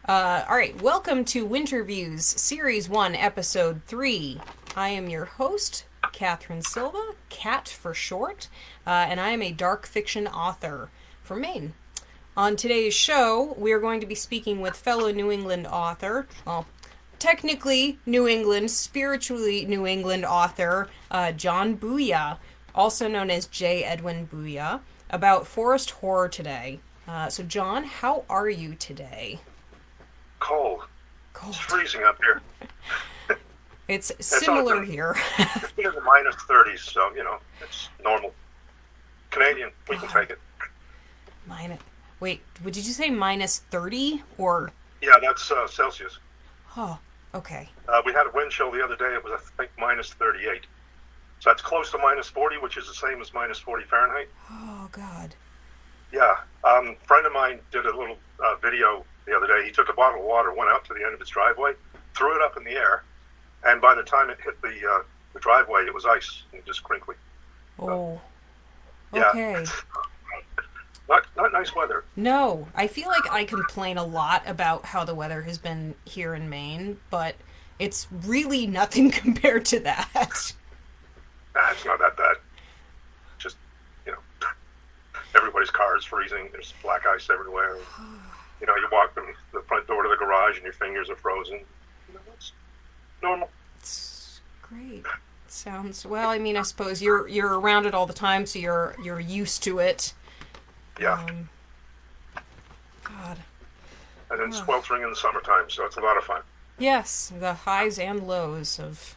All right, welcome to Winter Views, Series 1, Episode 3. I am your host, Catherine Silva, Cat for short, and I am a dark fiction author from Maine. On today's show, we are going to be speaking with fellow New England author, well, technically New England, spiritually New England author, John Buja, also known as J. Edwin Buja, about forest horror today. So, John, how are you today? Cold. Cold. It's freezing up here. It's similar here. It's been in the minus 30s, so, it's normal. Canadian, we can take it. Wait, did you say minus 30 or? Yeah, that's Celsius. Oh, okay. We had a wind chill the other day. It was, I think, minus 38. So that's close to minus 40, which is the same as minus 40 Fahrenheit. Oh, God. Yeah. A friend of mine did a little video the other day. He took a bottle of water, went out to the end of his driveway, threw it up in the air, and by the time it hit the driveway, it was ice and just crinkly. Oh, okay. Yeah. Not nice weather. No, I feel like I complain a lot about how the weather has been here in Maine, but it's really nothing compared to that. Nah, it's not that bad. Just, everybody's car is freezing. There's black ice everywhere. You walk from the front door to the garage and your fingers are frozen. It's normal. It's great. Sounds well. I mean, I suppose you're around it all the time, so you're used to it. Yeah. God. And then sweltering in the summertime, so it's a lot of fun. Yes, the highs and lows of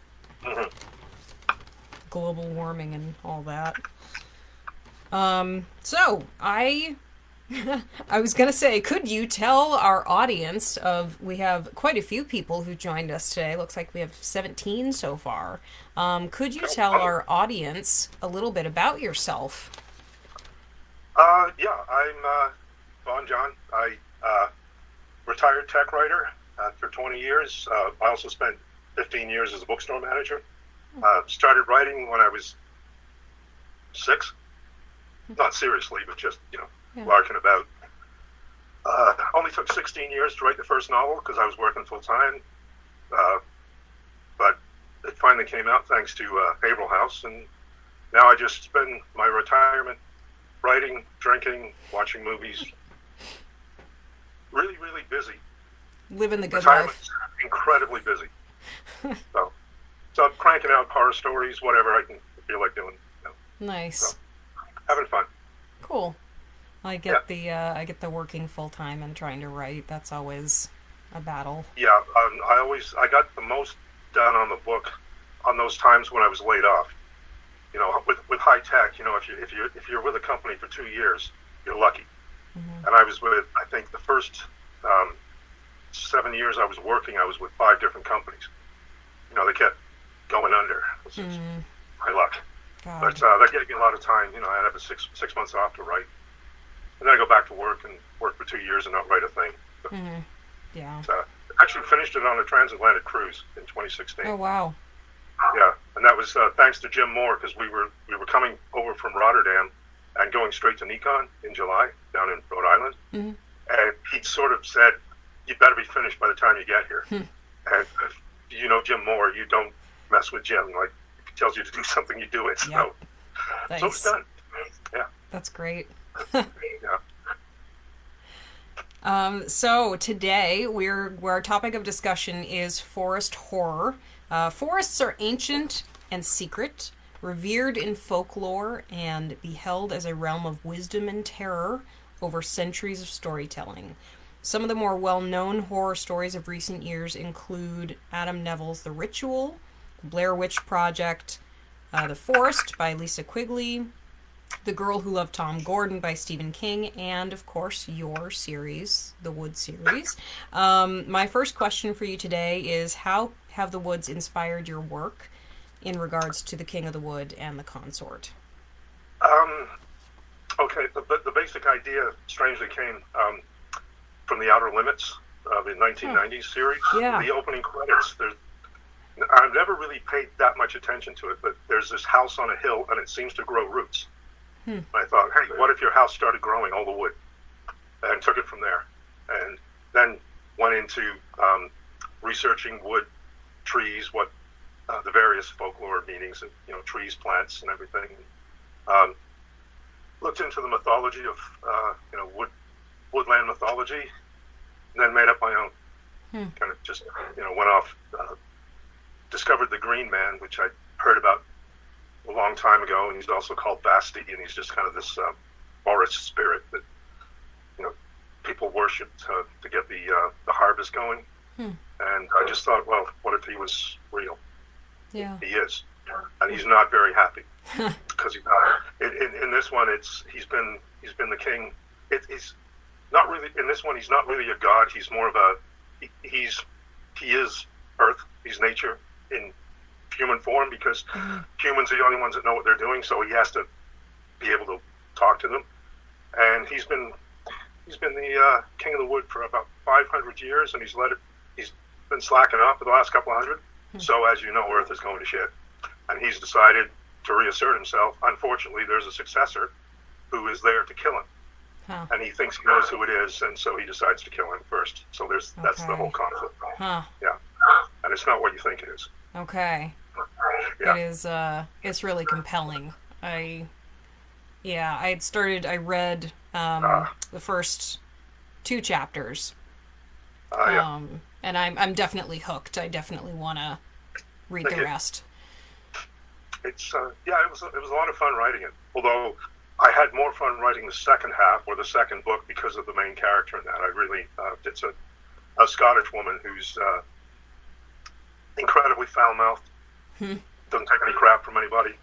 global warming and all that. So I was going to say, could you tell our audience we have quite a few people who joined us today. Looks like we have 17 so far. Could you tell our audience a little bit about yourself? Yeah, I'm Baum John. I retired tech writer for 20 years. I also spent 15 years as a bookstore manager. Started writing when I was 6. Not seriously, but just, larking about. Only took 16 years to write the first novel because I was working full time. But it finally came out thanks to Haverhill House, and now I just spend my retirement writing, drinking, watching movies. Really, really busy. Living the good Retirement's life. Incredibly busy. so I'm cranking out horror stories, whatever I can feel like doing. Nice. So, having fun. Cool. I get the working full time and trying to write. That's always a battle. Yeah, I got the most done on the book on those times when I was laid off. With high tech, if you're with a company for 2 years, you're lucky. Mm-hmm. And I was with, I think, the first 7 years I was working, I was with 5 different companies. They kept going under. It was my luck. God. But that gave me a lot of time. I'd have 6 months off to write. And then I go back to work and work for 2 years and not write a thing. But, yeah. Actually finished it on a transatlantic cruise in 2016. Oh, wow. Yeah, and that was thanks to Jim Moore, because we were coming over from Rotterdam and going straight to Nikon in July down in Rhode Island. Mm-hmm. And he sort of said, "You better be finished by the time you get here." And Jim Moore, you don't mess with Jim. Like, if he tells you to do something, you do it. Yep. So it's done. Yeah. That's great. Yeah. So today our topic of discussion is forest horror. Forests are ancient and secret, revered in folklore, and beheld as a realm of wisdom and terror over centuries of storytelling. Some of the more well-known horror stories of recent years include Adam Neville's The Ritual, Blair Witch Project, The Forest by Lisa Quigley, The Girl Who Loved Tom Gordon by Stephen King, and, of course, your series, the Wood series. My first question for you today is, how have the Woods inspired your work in regards to The King of the Wood and the Consort? Okay, the basic idea strangely came from The Outer Limits, the 1990s series. Yeah. The opening credits, I've never really paid that much attention to it, but there's this house on a hill and it seems to grow roots. I thought, hey, what if your house started growing all the wood? And took it from there. And then went into researching wood, trees, what the various folklore meanings of trees, plants, and everything. Looked into the mythology of woodland mythology, and then made up my own. Kind of just went off, discovered the Green Man, which I heard about a long time ago, and he's also called Basti, and he's just kind of this forest spirit that people worship to get the harvest going. And I just thought, well, what if he was real? Yeah, he is, and he's not very happy because in this one he's been the king. He's not really in this one. He's not really a god. He's more of a he is Earth. He's nature in human form because humans are the only ones that know what they're doing. So he has to be able to talk to them. And he's been the king of the wood for about 500 years, and he's been slacking off for the last couple of hundred. So as you know, Earth is going to shit, and he's decided to reassert himself. Unfortunately, there's a successor who is there to kill him. And he thinks he knows who it is, and so he decides to kill him first. So that's the whole conflict. Yeah, and it's not what you think it is. Okay. Yeah. It is. It's really compelling. I read the first 2 chapters. And I'm definitely hooked. I definitely want to read the rest. It's it was a lot of fun writing it. Although I had more fun writing the second half or the second book because of the main character in that. I really it's a Scottish woman who's incredibly foul-mouthed, doesn't take any crap from anybody,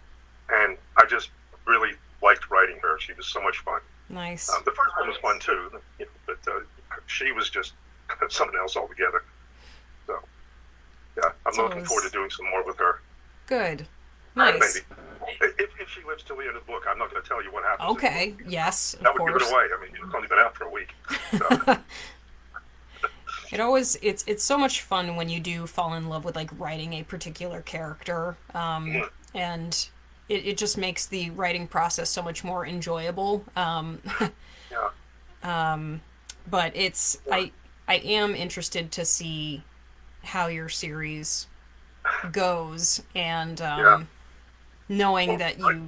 and I just really liked writing her. She was so much fun. Nice. The first one was fun too, but she was just something else altogether. So, yeah, I'm looking forward to doing some more with her. Good. Nice. Maybe. If she lives till the end of the book, I'm not going to tell you what happens. Okay. Yes. That would give it away. I mean, it's only been out for a week. So. It's so much fun when you do fall in love with like writing a particular character, and it just makes the writing process so much more enjoyable. But I am interested to see how your series goes, and knowing that you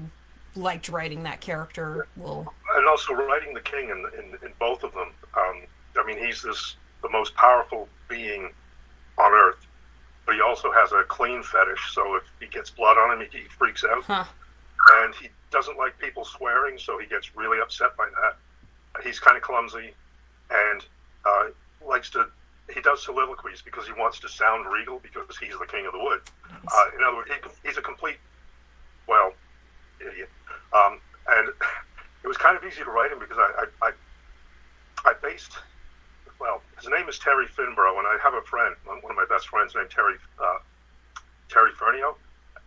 liked writing that character will. And also writing the king in both of them. I mean, he's the most powerful being on Earth, but he also has a clean fetish. So if he gets blood on him, he freaks out, and he doesn't like people swearing, so he gets really upset by that. He's kind of clumsy, and he does soliloquies because he wants to sound regal because he's the king of the wood. Nice. In other words, he's a complete, idiot. And it was kind of easy to write him because I based, his name is Terry Finborough, and I have a friend, one of my best friends named Terry Fernio,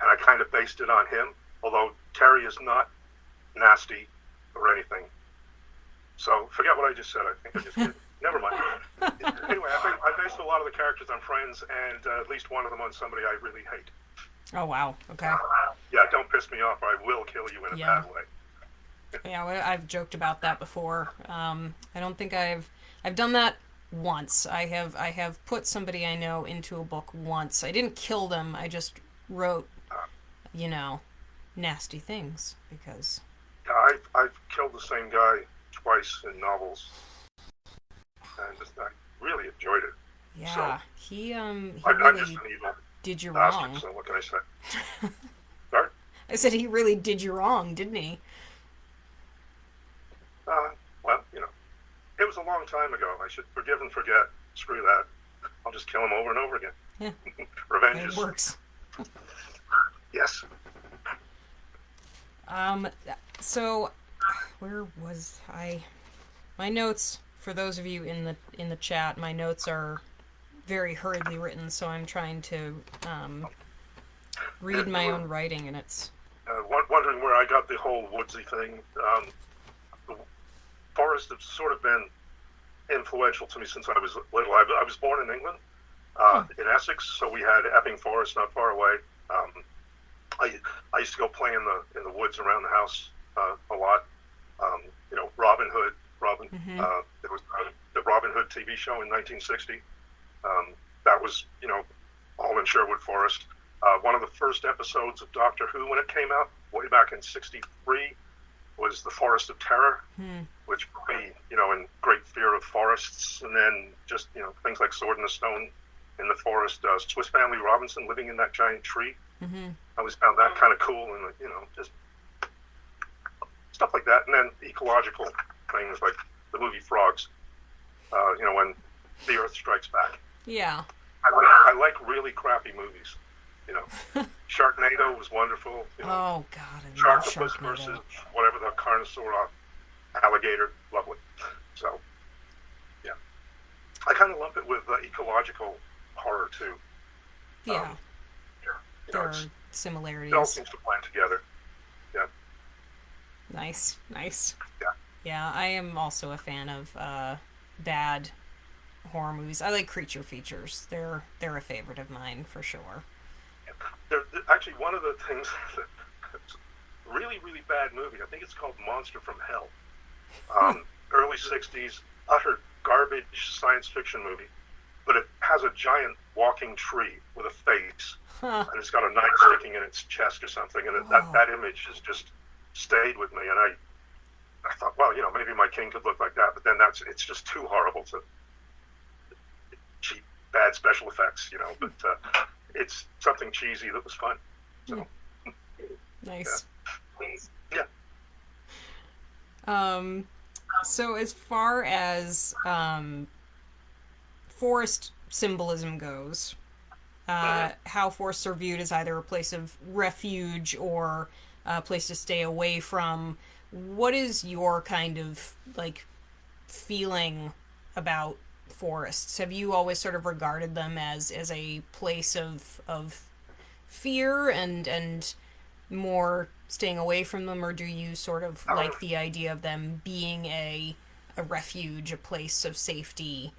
and I kind of based it on him, although Terry is not nasty or anything. So forget what I just said. I think I just did. Never mind. Anyway, I based a lot of the characters on friends, and at least one of them on somebody I really hate. Oh, wow. Okay. Yeah, don't piss me off, or I will kill you in a bad way. Yeah, I've joked about that before. I don't think I've done that once. I have put somebody I know into a book once. I didn't kill them. I just wrote, nasty things because. Yeah, I've killed the same guy twice in novels, and I really enjoyed it. Yeah, so, he I'm really just an evil did you bastard, wrong. so what can I say? Sorry? I said he really did you wrong, didn't he? It was a long time ago. I should forgive and forget. Screw that. I'll just kill him over and over again. Yeah. Revenge It works. Yes. So, where was I? My notes, for those of you in the chat, my notes are very hurriedly written, so I'm trying to read my own writing, and it's... Wondering where I got the whole woodsy thing. The forest has sort of been influential to me since I was little. I was born in England, in Essex, so we had Epping Forest not far away. I used to go play in the woods around the house a lot. Robin Hood. There was the Robin Hood TV show in 1960. That was, all in Sherwood Forest. One of the first episodes of Doctor Who when it came out, way back in '63, was The Forest of Terror, which put me, in great fear of forests. And then just, things like Sword in the Stone in the forest, Swiss Family Robinson living in that giant tree. I always found that kind of cool, and, just stuff like that. And then ecological things like the movie Frogs, when the Earth strikes back. Yeah. I like really crappy movies. Sharknado was wonderful. Oh God, I love Sharktopus Sharknado. versus whatever the Carnosaur alligator, lovely. So, yeah, I kind of lump it with ecological horror too. Yeah, there are It all similarities. seems to blend together. Yeah. Nice. Yeah. Yeah, I am also a fan of bad horror movies. I like creature features. They're a favorite of mine for sure. Actually, one of the things that's really, really bad movie, I think it's called Monster from Hell. Early 60s, utter garbage science fiction movie, but it has a giant walking tree with a face, and it's got a knife sticking in its chest or something, and that image has just stayed with me, and I thought, well, maybe my king could look like that, but then it's just too horrible to cheap, bad special effects, but it's something cheesy that was fun. So, Nice. Yeah. So as far as forest symbolism goes, how forests are viewed as either a place of refuge or a place to stay away from, what is your kind of feeling about forests? Have you always sort of regarded them as a place of fear and more staying away from them, or do you sort of like the idea of them being a refuge, a place of safety?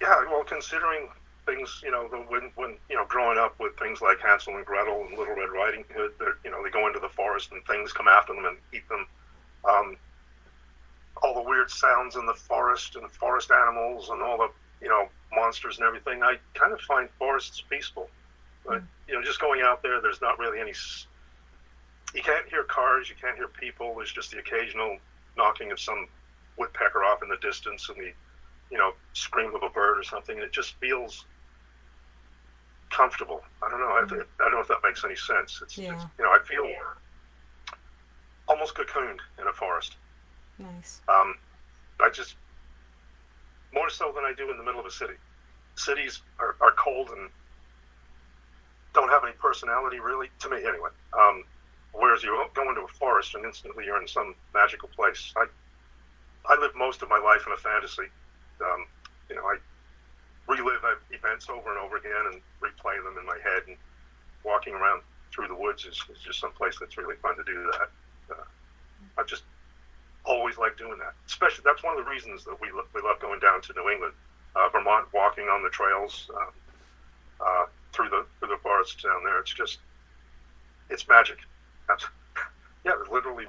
Yeah, well, considering things, when growing up with things like Hansel and Gretel and Little Red Riding Hood, they go into the forest and things come after them and eat them. All the weird sounds in the forest and forest animals and all the, monsters and everything, I kind of find forests peaceful. But, just going out there, there's not really any... You can't hear cars, you can't hear people. There's just the occasional knocking of some woodpecker off in the distance and the, scream of a bird or something. It just feels comfortable. I don't know. I don't know if that makes any sense. It's I feel almost cocooned in a forest. Nice. I just, more so than I do in the middle of a city. Cities are cold and don't have any personality, really, to me anyway. Whereas you go into a forest and instantly you're in some magical place. I live most of my life in a fantasy. I relive events over and over again and replay them in my head. And walking around through the woods is just some place that's really fun to do that. I just always like doing that. Especially, that's one of the reasons that we love going down to New England, Vermont, walking on the trails through the forests down there. It's magic. Literally,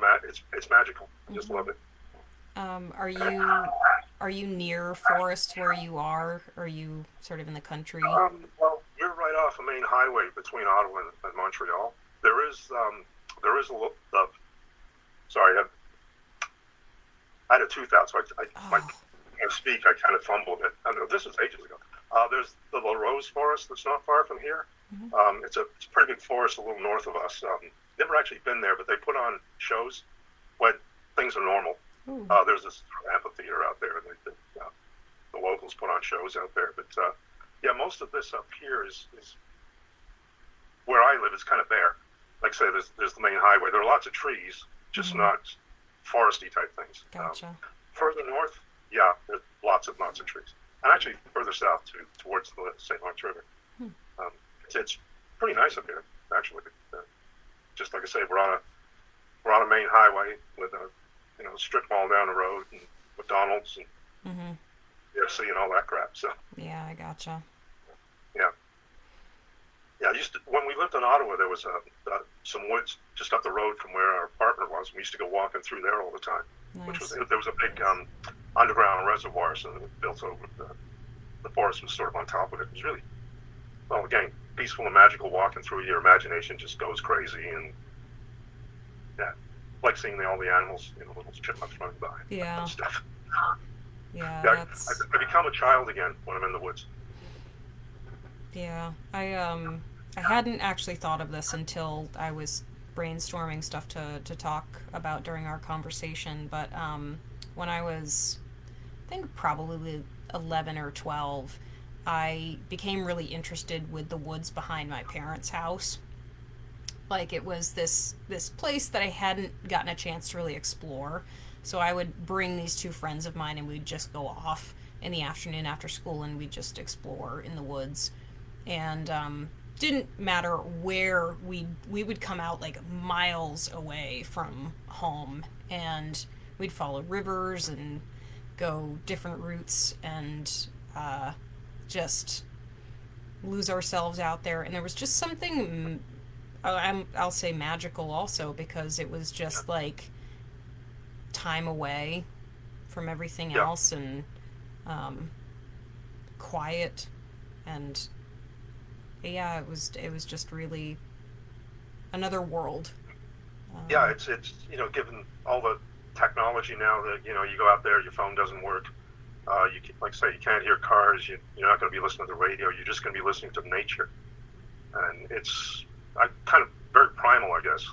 it's magical. I just love it. Are you near forests where you are? Or are you sort of in the country? Well, we're right off a main highway between Ottawa and Montreal. There is sorry, I had a tooth out, so when I speak, I kind of fumbled it. I know this was ages ago. There's the La Rose Forest that's not far from here. It's a pretty big forest a little north of us. Never actually been there, but they put on shows when things are normal. There's this amphitheater out there, and the locals put on shows out there. But most of this up here is where I live. It's kind of bare. Like I say, there's the main highway. There are lots of trees, just not foresty type things. Gotcha. Further north, there's lots of trees, and actually further south towards the St. Lawrence River. It's pretty nice up here, actually. Just like I say, we're on a main highway with a strip mall down the road and McDonald's and UFC and all that crap. So yeah, I gotcha. Yeah. When we lived in Ottawa, there was some woods just up the road from where our apartment was. We used to go walking through there all the time. Nice. There was a big underground reservoirs and built over the forest was sort of on top of it. It was really, well, again, peaceful and magical. Walking through, your imagination just goes crazy, and yeah, like seeing all the animals, little chipmunks running by, Yeah. and stuff. Yeah, Yeah, that's... I become a child again when I'm in the woods. Yeah, I hadn't actually thought of this until I was brainstorming stuff to talk about during our conversation, but when I was, I think probably 11 or 12, I became really interested with the woods behind my parents' house. Like, it was this place that I hadn't gotten a chance to really explore. So I would bring these two friends of mine and we'd just go off in the afternoon after school and we'd just explore in the woods. And didn't matter where we would come out like miles away from home, and we'd follow rivers and go different routes and just lose ourselves out there. And there was just something, I'll say magical also, because it was just like time away from everything else, and quiet, and yeah, it was just really another world. Yeah, it's given all the technology now that you go out there, your phone doesn't work. You can, like I say, you can't hear cars. You're not going to be listening to the radio. You're just going to be listening to nature, and it's kind of very primal, I guess.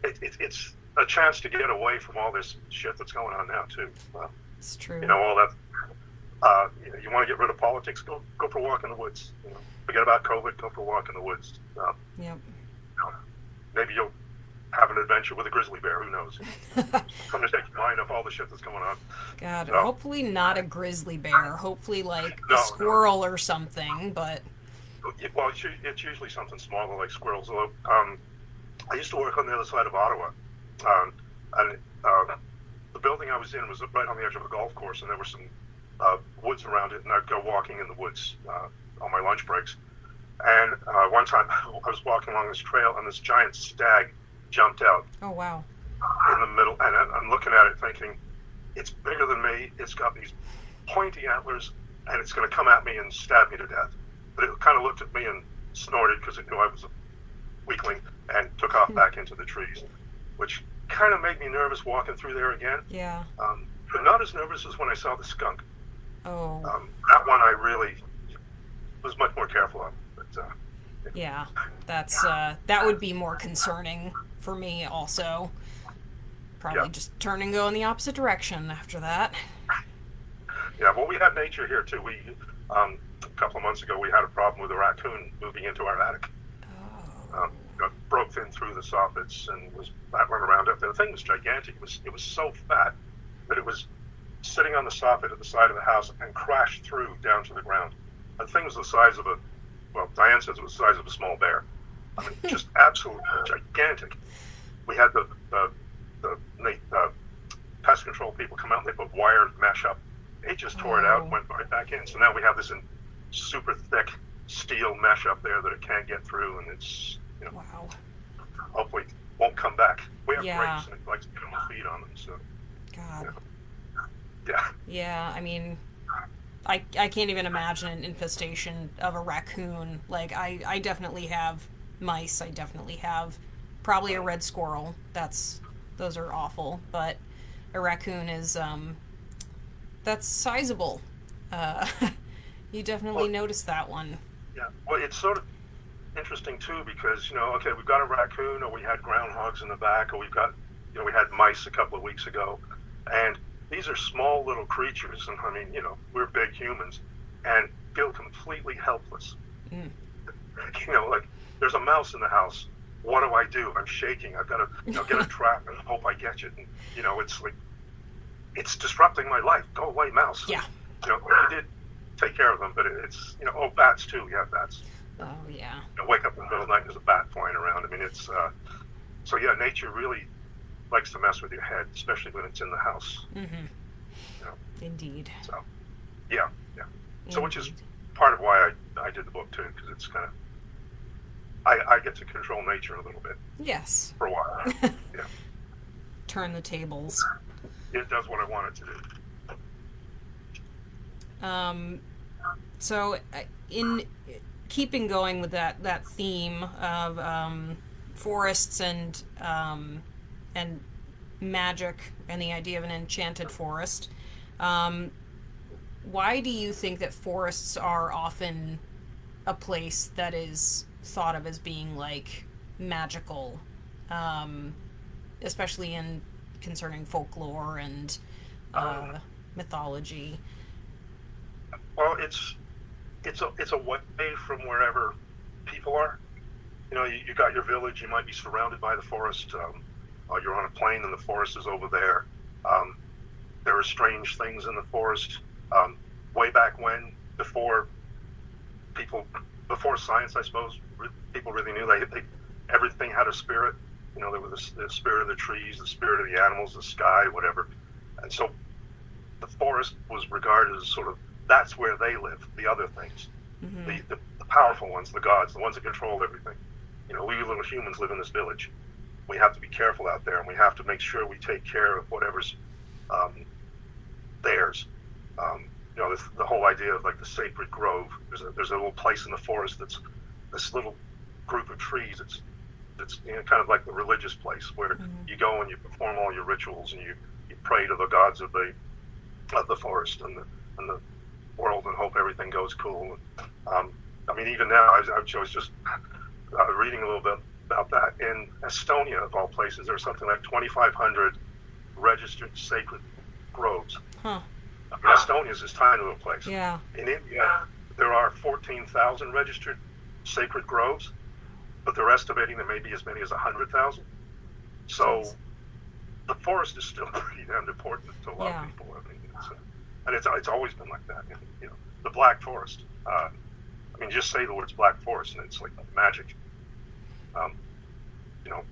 It's a chance to get away from all this shit that's going on now too. It's true. All that. You want to get rid of politics? Go for a walk in the woods. Forget about COVID. Go for a walk in the woods. Yep. Maybe you'll have an adventure with a grizzly bear. Who knows? Come to take your mind off all the shit that's going on. God, hopefully not a grizzly bear. Hopefully like a squirrel or something. But well, it's usually something smaller like squirrels. Although I used to work on the other side of Ottawa, and the building I was in was right on the edge of a golf course, and there were some woods around it, and I'd go walking in the woods on my lunch breaks. And one time I was walking along this trail, and this giant stag jumped out. Oh, wow. In the middle, and I'm looking at it thinking, it's bigger than me, it's got these pointy antlers, and it's going to come at me and stab me to death. But it kind of looked at me and snorted because it knew I was a weakling, and took off back into the trees, which kind of made me nervous walking through there again. Yeah. But not as nervous as when I saw the skunk. Oh. That one I really was much more careful of. But, yeah, that's that would be more concerning for me also. Probably just turn and go in the opposite direction after that. Yeah, well, we have nature here too. We a couple of months ago we had a problem with a raccoon moving into our attic. Oh. Broke in through the soffits and was rattling around up there. The thing was gigantic. It was so fat that it was sitting on the soffit at the side of the house and crashed through down to the ground. The thing was the size of Diane says it was the size of a small bear. I mean, just absolutely gigantic. We had the pest control people come out and they put wire mesh up. They just tore it out and went right back in. So now we have this super thick steel mesh up there that it can't get through, and it's wow. Hopefully won't come back. We have Yeah. grapes and it likes to get on the feed on them. So God. Yeah. Yeah, I mean, I can't even imagine an infestation of a raccoon. Like, I definitely have mice. I definitely have probably a red squirrel. Those are awful. But a raccoon is, that's sizable. You definitely notice that one. Yeah. Well, it's sort of interesting too because, okay, we've got a raccoon, or we had groundhogs in the back, or we've got, we had mice a couple of weeks ago. And these are small little creatures, and I mean, we're big humans, and feel completely helpless. Mm. Like, there's a mouse in the house. What do? I'm shaking. I've got to, get a trap and hope I catch it. And, it's like, it's disrupting my life. Go away, mouse. Yeah. We did take care of them, but it's, bats too. We have bats. Oh, yeah. Wake up in the middle of the night and there's a bat flying around. I mean, it's, so yeah, nature really likes to mess with your head, especially when it's in the house. Mm-hmm. Indeed. So, yeah. So, which is part of why I did the book too, because it's kind of, I get to control nature a little bit. Yes. For a while. Yeah. Turn the tables. it does what I want it to do. So, in keeping going with that theme of forests and magic and the idea of an enchanted forest, why do you think that forests are often a place that is thought of as being like magical, especially in concerning folklore and mythology? Well, it's away from wherever people are. You know, you got your village. You might be surrounded by the forest. You're on a plain, and the forest is over there. There are strange things in the forest. Way back when, before science, I suppose, people really knew everything had a spirit. You know, there was the spirit of the trees, the spirit of the animals, the sky, whatever. And so the forest was regarded as sort of, that's where they live, the other things. Mm-hmm. The powerful ones, the gods, the ones that control everything. You know, we little humans live in this village. We have to be careful out there, and we have to make sure we take care of whatever's theirs. You know, the whole idea of like the sacred grove. There's a little place in the forest that's this little group of trees. It's you know, kind of like the religious place where you go and you perform all your rituals and you pray to the gods of the forest and the world and hope everything goes cool. I mean, even now, I was just reading a little bit about that. In Estonia, of all places, there's something like 2,500 registered sacred groves. Huh. I mean, Estonia is this tiny little place. Yeah. In India, there are 14,000 registered sacred groves, but they're estimating there may be as many as 100,000. So the forest is still pretty damn important to a lot of people. I mean, and it's always been like that. You know, the Black Forest. I mean, just say the words Black Forest, and it's like magic. You know,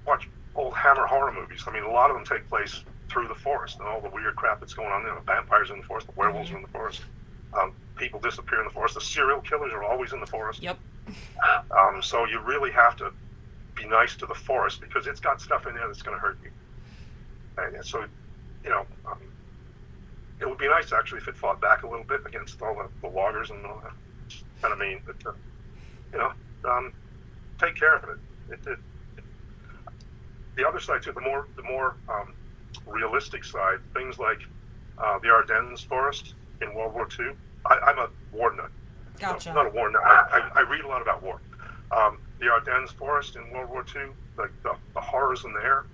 watch old Hammer horror movies. I mean, a lot of them take place through the forest and all the weird crap that's going on there. The vampires in the forest, the werewolves are in the forest. People disappear in the forest. The serial killers are always in the forest. Yep. So you really have to be nice to the forest because it's got stuff in there that's going to hurt you. And so, you know, it would be nice actually if it fought back a little bit against all the loggers and all that. It's kind of mean, but you know, take care of it. The other side too, the more realistic side, things like the Ardennes forest in World War II. I'm a war nut. Gotcha. No, not a war nut. I read a lot about war. The Ardennes forest in World War II, the horrors in there,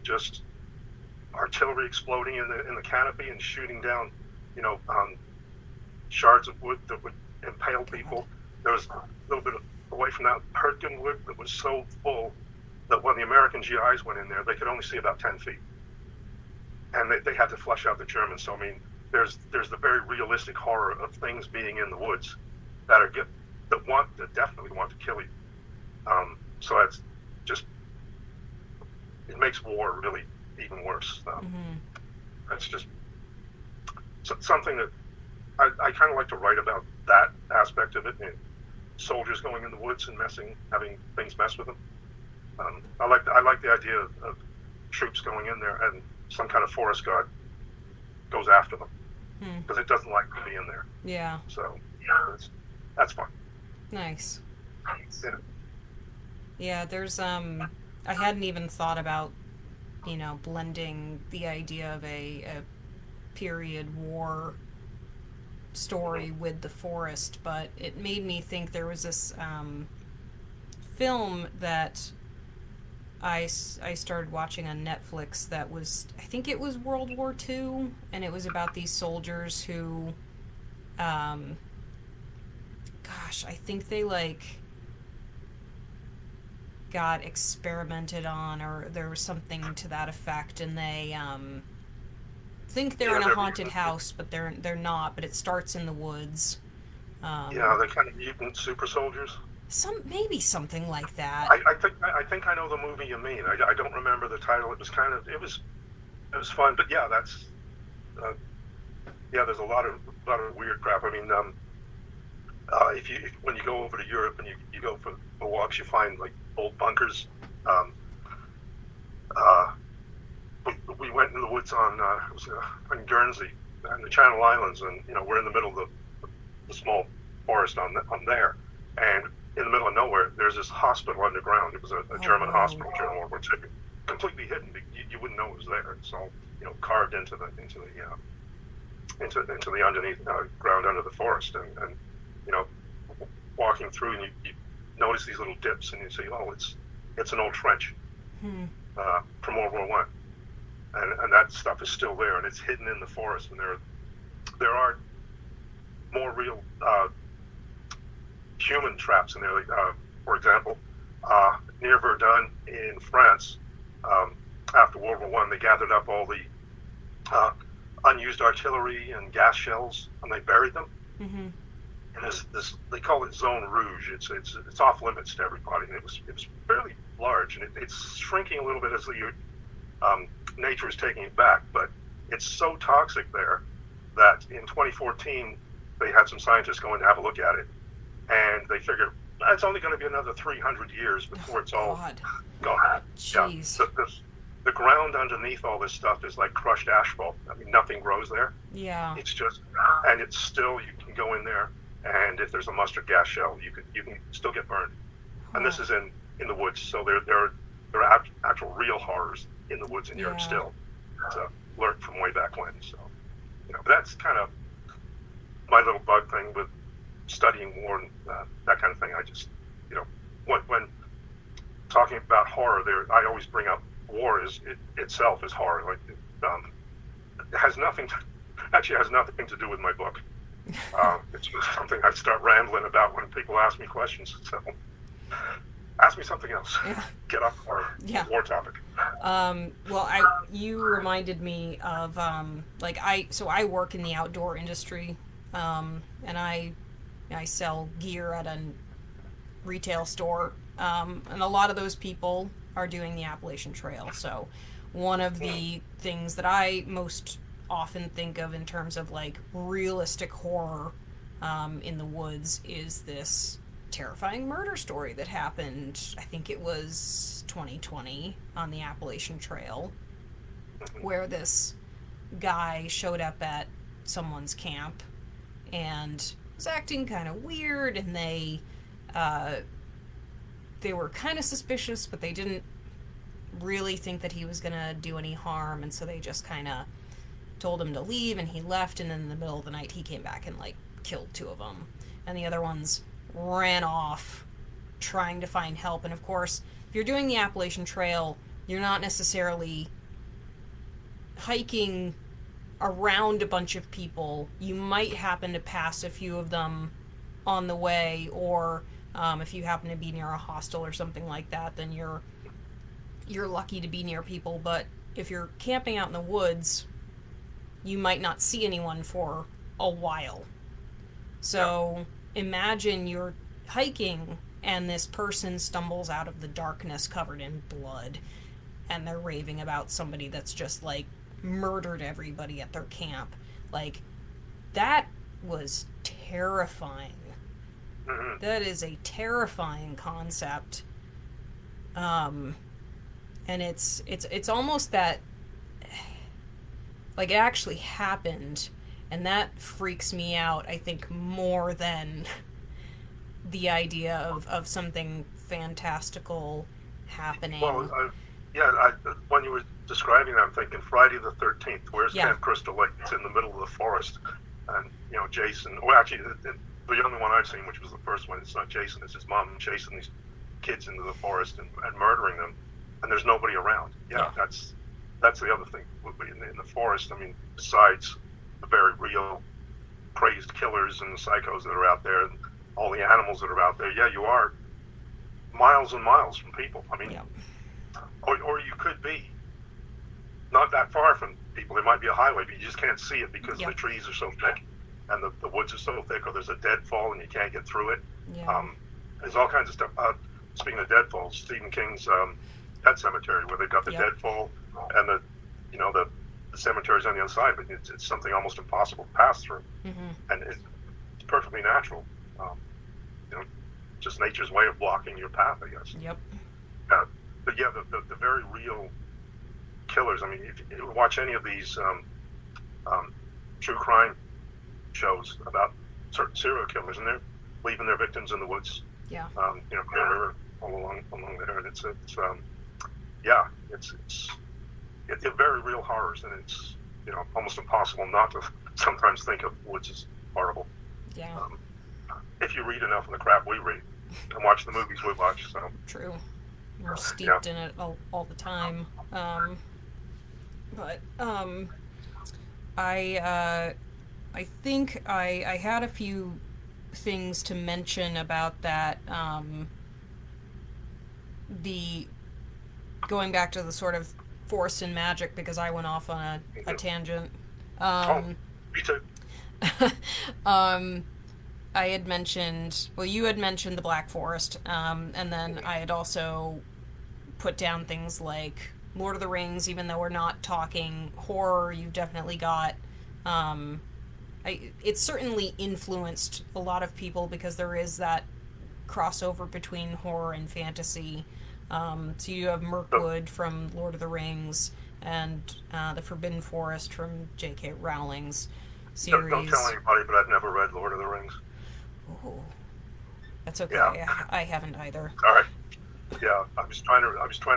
just artillery exploding in the canopy and shooting down, you know, shards of wood that would impale people. There was a little bit away from that Hurtgen wood that was so full that when the American GIs went in there, they could only see about 10 feet. And they had to flush out the Germans. So, I mean, there's the very realistic horror of things being in the woods that definitely want to kill you. So it's just, it makes war really even worse. That's just something that I kind of like to write about, that aspect of it, and soldiers going in the woods and having things mess with them. I like the idea of troops going in there and some kind of forest god goes after them because it doesn't like to be in there. Yeah. So that's fun. Nice. Yeah. Yeah, there's I hadn't even thought about, you know, blending the idea of a period war story with the forest, but it made me think there was this film that I started watching on Netflix that was, I think it was World War II, and it was about these soldiers who, I think they, like, got experimented on, or there was something to that effect, and they, think they're in a haunted house, but they're not, but it starts in the woods. They're kind of mutant super soldiers. Maybe something like that. I think I know the movie you mean. I don't remember the title. It was fun, but yeah, that's there's a lot of weird crap. I mean, when you go over to Europe and you go for walks, you find like old bunkers. we went in the woods on Guernsey and the Channel Islands, and we're in the middle of the small forest on there, and in the middle of nowhere, there's this hospital underground. It was a German hospital during World War II, completely hidden. You wouldn't know it was there. It's all carved into the underneath ground under the forest, and walking through, and you notice these little dips, and you say, oh, it's an old trench from World War One, and that stuff is still there, and it's hidden in the forest, and there are more real human traps in there. For example, near Verdun in France, after World War One, they gathered up all the unused artillery and gas shells, and they buried them. Mm-hmm. And this they call it Zone Rouge. It's off limits to everybody. And it was fairly large, and it's shrinking a little bit as the nature is taking it back. But it's so toxic there that in 2014 they had some scientists going to have a look at it, and they figured it's only going to be another 300 years before it's all gone. Jeez. Yeah, the ground underneath all this stuff is like crushed asphalt. I mean, nothing grows there. Yeah. It's just, and it's still, you can go in there, and if there's a mustard gas shell, you can still get burned. And this is in the woods, so there are actual real horrors in the woods in Europe still. It's a lurk from way back when. So, that's kind of my little bug thing with studying war and that kind of thing. I just, when talking about horror, I always bring up war itself is horror. Like it has nothing to do with my book. It's just something I start rambling about when people ask me questions. So ask me something else. Yeah. Get off our war topic. You reminded me of I work in the outdoor industry, and I sell gear at a retail store, and a lot of those people are doing the Appalachian Trail. So one of the things that I most often think of in terms of like realistic horror in the woods is this terrifying murder story that happened, I think it was 2020, on the Appalachian Trail, where this guy showed up at someone's camp and was acting kind of weird, and they were kind of suspicious, but they didn't really think that he was going to do any harm, and so they just kind of told him to leave, and he left, and then in the middle of the night he came back and killed two of them, and the other ones ran off trying to find help. And of course, if you're doing the Appalachian Trail, you're not necessarily hiking around a bunch of people. You might happen to pass a few of them on the way, or if you happen to be near a hostel or something like that, then you're lucky to be near people. But if you're camping out in the woods, you might not see anyone for a while. So imagine you're hiking and this person stumbles out of the darkness covered in blood, and they're raving about somebody that's just murdered everybody at their camp. That was terrifying. Mm-hmm. That is a terrifying concept. And it's almost that it actually happened, and that freaks me out, I think, more than the idea of something fantastical happening. Well, when you were describing that, I'm thinking Friday the 13th. Where's Camp Crystal Lake? It's in the middle of the forest, and Jason. Well, actually, the only one I've seen, which was the first one, it's not Jason. It's his mom chasing these kids into the forest and murdering them, and there's nobody around. Yeah. That's the other thing in the forest. I mean, besides the very real crazed killers and the psychos that are out there, and all the animals that are out there. Yeah, you are miles and miles from people. I mean, or you could be not that far from people. There might be a highway, but you just can't see it because the trees are so thick and the woods are so thick, or there's a deadfall and you can't get through it. Yeah. There's all kinds of stuff. Speaking of deadfalls, Stephen King's Pet Cemetery, where they've got the deadfall and the cemeteries on the other side, but it's something almost impossible to pass through. Mm-hmm. And it's perfectly natural. Just nature's way of blocking your path, I guess. Yep. But the very real killers. I mean, if you watch any of these true crime shows about certain serial killers, and they're leaving their victims in the woods. Yeah. You know, river all along there, and it's they're very real horrors, and it's, you know, almost impossible not to sometimes think of woods as horrible. Yeah. If you read enough of the crap we read and watch the movies we watch, so. True. We're steeped in it all the time. I think I had a few things to mention about that. The going back to the sort of force and magic, because I went off on a tangent. Me too. I had mentioned, well, you had mentioned the Black Forest, and then I had also put down things like Lord of the Rings. Even though we're not talking horror, you've definitely got, it's certainly influenced a lot of people because there is that crossover between horror and fantasy. So you have Mirkwood from Lord of the Rings and the Forbidden Forest from J.K. Rowling's series. Don't tell anybody, but I've never read Lord of the Rings. Oh, that's okay. Yeah. I haven't either. All right. Yeah, I was trying to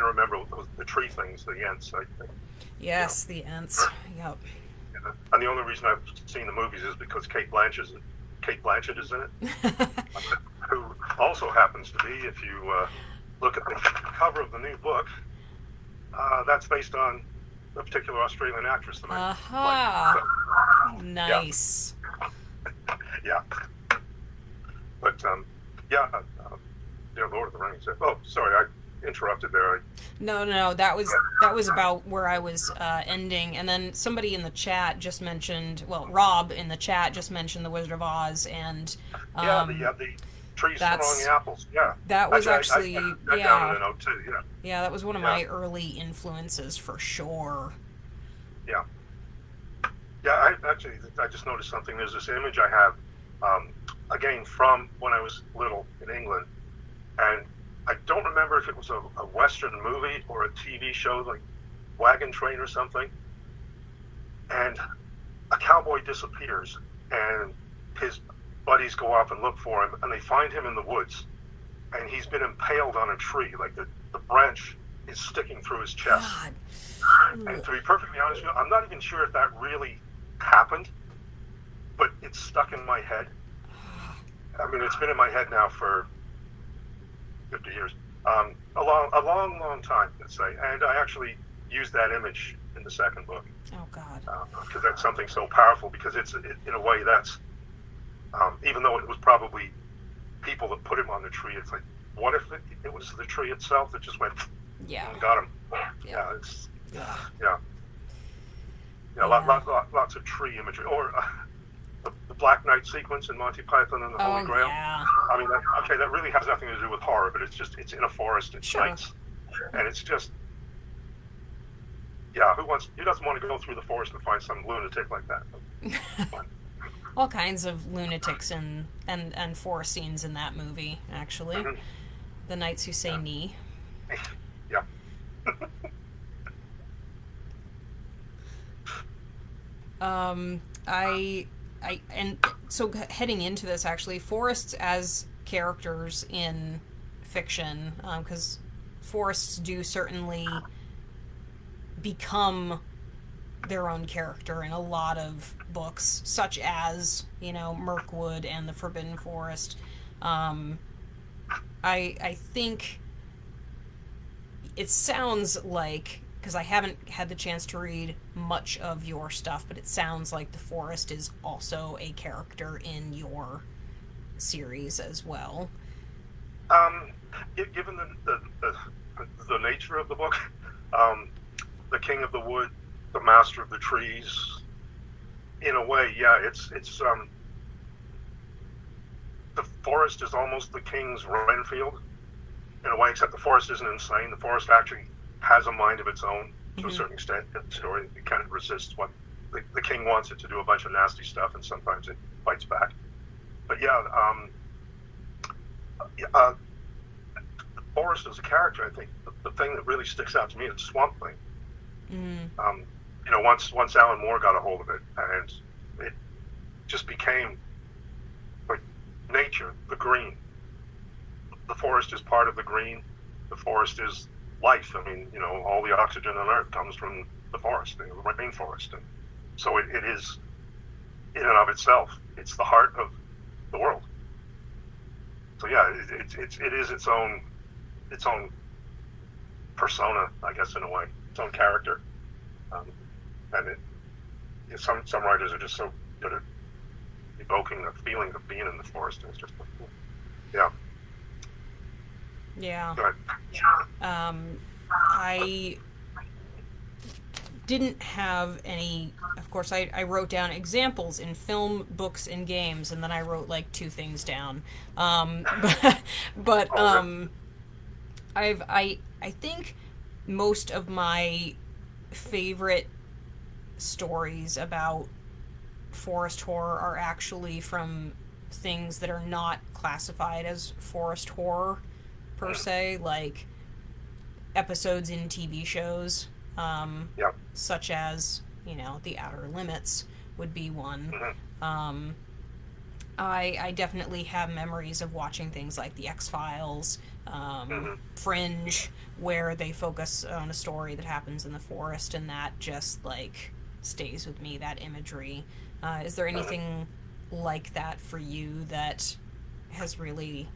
remember the tree things, the Ents, I think. Yes, the Ents. Yep. Yeah. And the only reason I've seen the movies is because Kate Blanchett is in it, who also happens to be, if you look at the cover of the new book, that's based on a particular Australian actress that I like. Nice. Yeah. But Lord of the Rings. Oh, sorry, I interrupted there. No, that was about where I was ending, and then somebody in the chat just mentioned, well, Rob in the chat just mentioned the Wizard of Oz, and the trees throwing apples. Yeah, that was actually I down in a note too. Yeah. Yeah, that was one of my early influences for sure. Yeah. Yeah, I just noticed something. There's this image I have, again, from when I was little in England, and I don't remember if it was a Western movie or a TV show like Wagon Train or something, and a cowboy disappears, and his buddies go off and look for him, and they find him in the woods, and he's been impaled on a tree, like the branch is sticking through his chest. God. And to be perfectly honest with you, I'm not even sure if that really happened, but it's stuck in my head. I mean, it's been in my head now for 50 years. A long time, let's say. And I actually used that image in the second book. Oh, God. Because that's something so powerful, because in a way that's, even though it was probably people that put him on the tree, it's like, what if it was the tree itself that just went and got him? Lots of tree imagery. Or the Black Knight sequence in Monty Python and the Holy Grail. Yeah. I mean, that really has nothing to do with horror, but it's in a forest, it's nights, and it's just, who doesn't want to go through the forest and find some lunatic like that? All kinds of lunatics and forest scenes in that movie, actually. Mm-hmm. The Knights Who Say Knee. Yeah. And so heading into this, actually, forests as characters in fiction, because forests do certainly become their own character in a lot of books, such as, Mirkwood and the Forbidden Forest. I think it sounds like, because I haven't had the chance to read much of your stuff, but it sounds like the forest is also a character in your series as well. Given the nature of the book, the king of the wood, the master of the trees, in a way, it's the forest is almost the king's Renfield, in a way, except the forest isn't insane. The forest actually has a mind of its own to a certain extent in the story. It kind of resists what the king wants it to do, a bunch of nasty stuff, and sometimes it fights back. But the forest as a character, I think the thing that really sticks out to me is Swamp Thing. Once Alan Moore got a hold of it, and it just became like nature, the green. The forest is part of the green. The forest is life. I mean, all the oxygen on Earth comes from the forest, the rainforest, and so it is, in and of itself, it's the heart of the world. So yeah, it is its own persona, I guess, in a way, its own character, and some writers are just so good at evoking the feeling of being in the forest. And it's just, yeah. Yeah. Go ahead. I didn't have any. Of course, I wrote down examples in film, books, and games, and then I wrote like two things down. But I think most of my favorite stories about forest horror are actually from things that are not classified as forest horror per se, like episodes in TV shows, such as, The Outer Limits would be one. I definitely have memories of watching things like The X-Files, Fringe, where they focus on a story that happens in the forest, and that just, like, stays with me, that imagery. Is there anything like that for you that has really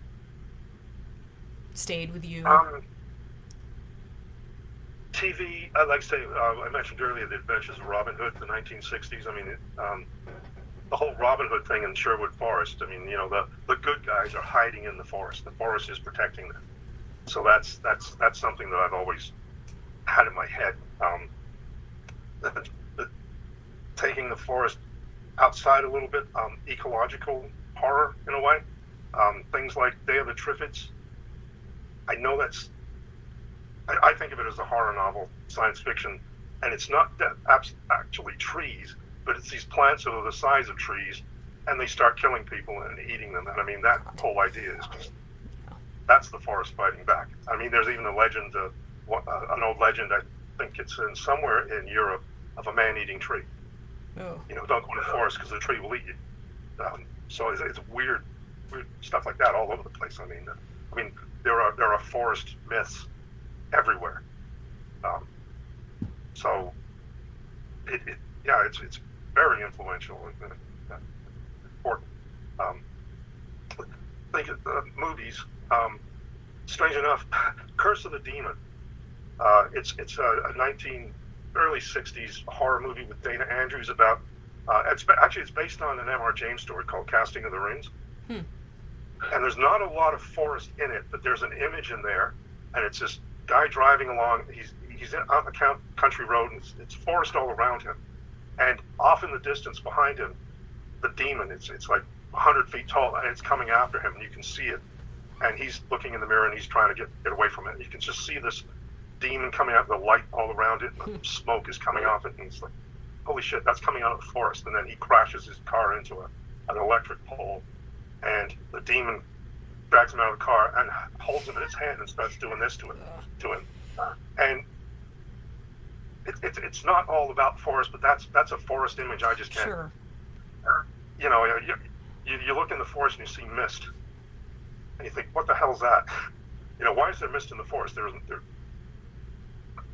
stayed with you? TV, I'd like to say, I mentioned earlier the Adventures of Robin Hood, the 1960s. I mean, the whole Robin Hood thing in Sherwood Forest. I mean, the good guys are hiding in the forest. The forest is protecting them. So that's something that I've always had in my head. Taking the forest outside a little bit, ecological horror in a way. Things like Day of the Triffids. I know I think of it as a horror novel, science fiction, and it's not actually trees, but it's these plants that are the size of trees, and they start killing people and eating them. And I mean, that whole idea is just, that's the forest fighting back. I mean, there's even a legend, an old legend, I think it's in somewhere in Europe, of a man eating tree. Oh. Don't go in the forest because the tree will eat you. So it's weird stuff like that all over the place. I mean, there are forest myths everywhere. So it's very influential and important. Think of the movies. Strange enough, Curse of the Demon. It's a early 60s horror movie with Dana Andrews about. It's based on an M.R. James story called Casting of the Rings. And there's not a lot of forest in it, but there's an image in there, and it's this guy driving along. He's on a country road, and it's forest all around him. And off in the distance behind him, the demon. It's like 100 feet tall, and it's coming after him, and you can see it. And he's looking in the mirror, and he's trying to get away from it. You can just see this demon coming out, the light all around it, and the smoke is coming off it, and it's like, holy shit, that's coming out of the forest. And then he crashes his car into an electric pole, and the demon drags him out of the car and holds him in his hand and starts doing this to him. And it's not all about forest, but that's a forest image I just can't. Sure. You look in the forest and you see mist, and you think, what the hell's that? Why is there mist in the forest? There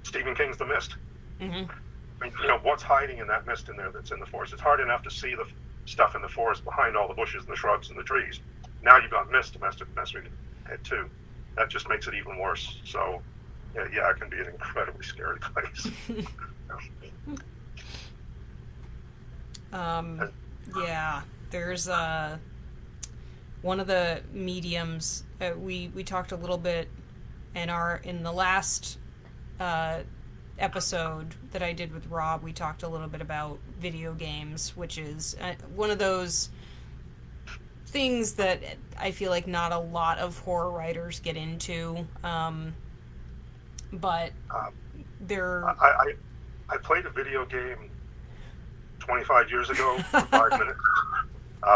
Stephen King's The Mist. Mm-hmm. I mean, what's hiding in that mist in there that's in the forest? It's hard enough to see the stuff in the forest behind all the bushes and the shrubs and the trees. Now you've got mist to mess with your head too. That just makes it even worse. So, yeah, it can be an incredibly scary place. Yeah, there's one of the mediums we talked a little bit in the last episode that I did with Rob. We talked a little bit about video games, which is one of those things that I feel like not a lot of horror writers get into, but they're. I played a video game 25 years ago for 5 minutes.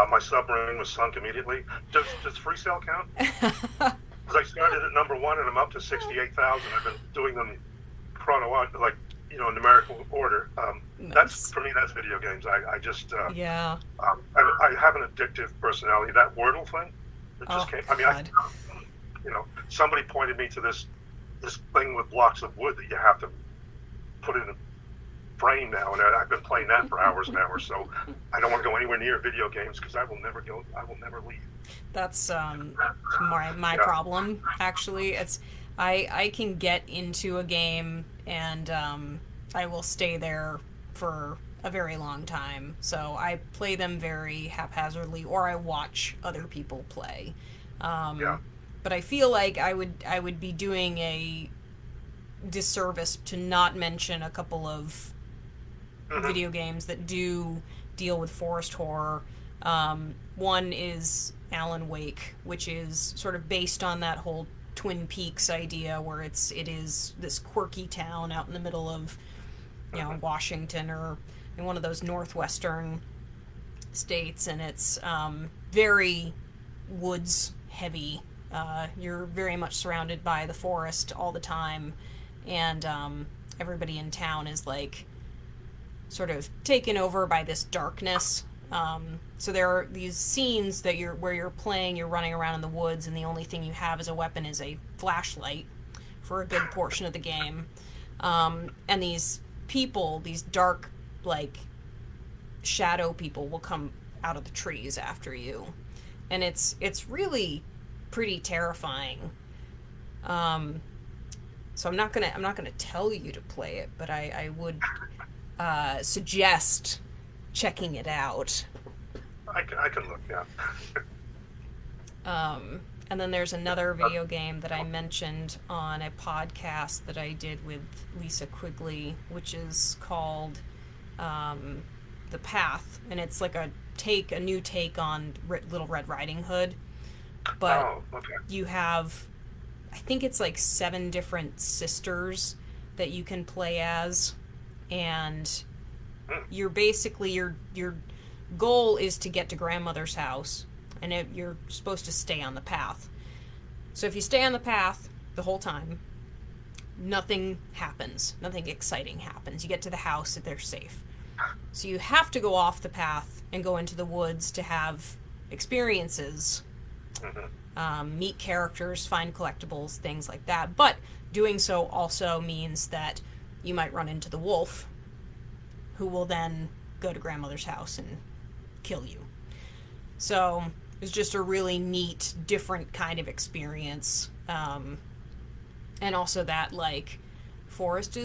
My submarine was sunk immediately. Does Freecell count? Because I started at number 1 and I'm up to 68,000. I've been doing them chronologically, like numerical order. That's Nice. for me. That's video games. I just Yeah. I have an addictive personality. That Wordle thing, it just Oh came. God. Somebody pointed me to this thing with blocks of wood that you have to put in a frame now, and I've been playing that for hours and hours. So I don't want to go anywhere near video games because I will never go. I will never leave. That's my Yeah. problem actually. It's I can get into a game and I will stay there for a very long time. So I play them very haphazardly, or I watch other people play. Yeah. But I feel like I would be doing a disservice to not mention a couple of Hmm. video games that do deal with forest horror. One is Alan Wake, which is sort of based on that whole Twin Peaks idea, where it is this quirky town out in the middle of Washington or in one of those northwestern states, and it's very woods heavy. You're very much surrounded by the forest all the time, and everybody in town is like sort of taken over by this darkness. So there are these scenes that where you're playing, you're running around in the woods, and the only thing you have as a weapon is a flashlight for a good portion of the game. And these people, these dark, like, shadow people, will come out of the trees after you, and it's really pretty terrifying. So I'm not gonna tell you to play it, but I would suggest checking it out. I can look. Yeah. And then there's another video game that I mentioned on a podcast that I did with Lisa Quigley, which is called The Path, and it's like a new take on Little Red Riding Hood, but Oh, okay. you have, I think it's like 7 different sisters that you can play as, and you're basically your goal is to get to grandmother's house, and you're supposed to stay on the path. So if you stay on the path the whole time, nothing happens. Nothing exciting happens. You get to the house and they're safe. So you have to go off the path and go into the woods to have experiences, meet characters, find collectibles, things like that. But doing so also means that you might run into the wolf, who will then go to grandmother's house and kill you. So it's just a really neat, different kind of experience. And also that, like, forest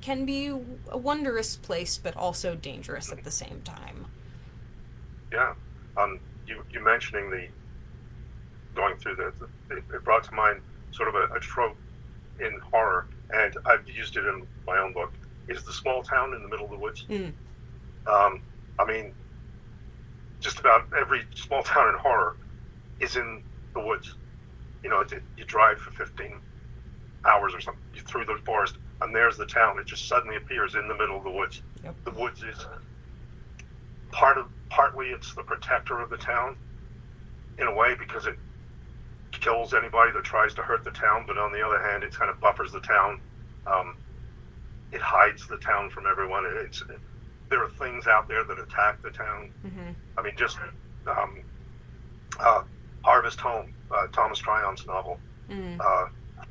can be a wondrous place, but also dangerous at the same time. Yeah. You mentioning going through it brought to mind sort of a trope in horror, and I've used it in my own book, is the small town in the middle of the woods. I mean, just about every small town in horror is in the woods. You drive for 15 hours or something, you through the forest, and there's the town. It just suddenly appears in the middle of the woods. Yep. The woods is partly it's the protector of the town in a way, because it kills anybody that tries to hurt the town, but on the other hand, it kind of buffers the town. It hides the town from everyone. There are things out there that attack the town. I mean, just Harvest Home, Thomas Tryon's novel.